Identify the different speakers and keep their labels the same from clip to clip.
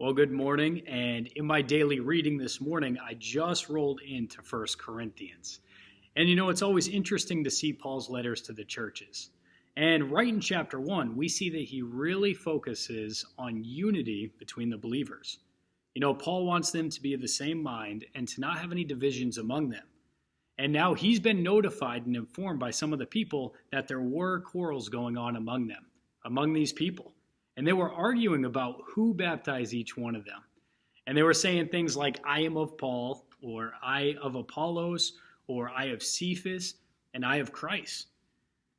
Speaker 1: Well, good morning. And in my daily reading this morning, I just rolled into 1 Corinthians. And it's always interesting to see Paul's letters to the churches. And right in chapter 1, we see that he really focuses on unity between the believers. Paul wants them to be of the same mind and to not have any divisions among them. And now he's been notified and informed by some of the people that there were quarrels going on among them, among these people. And they were arguing about who baptized each one of them. And they were saying things like, I am of Paul, or I of Apollos, or I of Cephas, and I of Christ.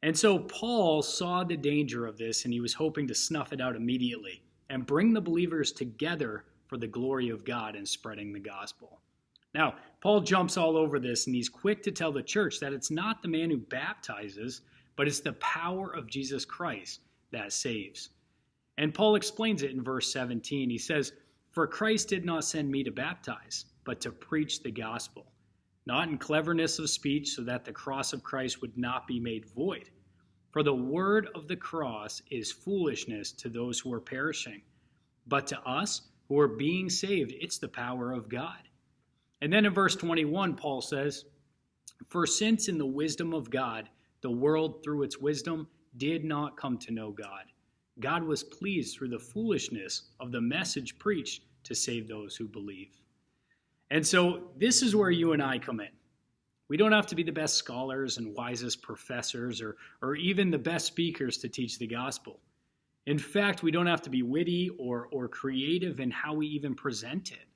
Speaker 1: And so Paul saw the danger of this, and he was hoping to snuff it out immediately and bring the believers together for the glory of God in spreading the gospel. Now, Paul jumps all over this, and he's quick to tell the church that it's not the man who baptizes, but it's the power of Jesus Christ that saves. And Paul explains it in verse 17. He says, "For Christ did not send me to baptize, but to preach the gospel, not in cleverness of speech, so that the cross of Christ would not be made void. For the word of the cross is foolishness to those who are perishing, but to us who are being saved, it's the power of God." And then in verse 21, Paul says, "For since in the wisdom of God, the world through its wisdom did not come to know God, God was pleased through the foolishness of the message preached to save those who believe." And so this is where you and I come in. We don't have to be the best scholars and wisest professors or even the best speakers to teach the gospel. In fact, we don't have to be witty or creative in how we even present it.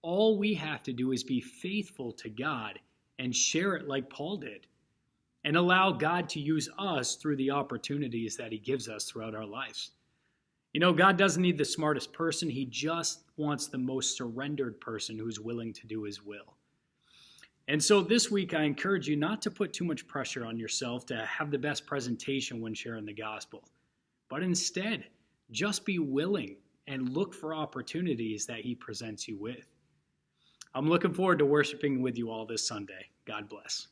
Speaker 1: All we have to do is be faithful to God and share it like Paul did, and allow God to use us through the opportunities that he gives us throughout our lives. God doesn't need the smartest person. He just wants the most surrendered person who's willing to do his will. And so this week, I encourage you not to put too much pressure on yourself to have the best presentation when sharing the gospel, but instead, just be willing and look for opportunities that he presents you with. I'm looking forward to worshiping with you all this Sunday. God bless.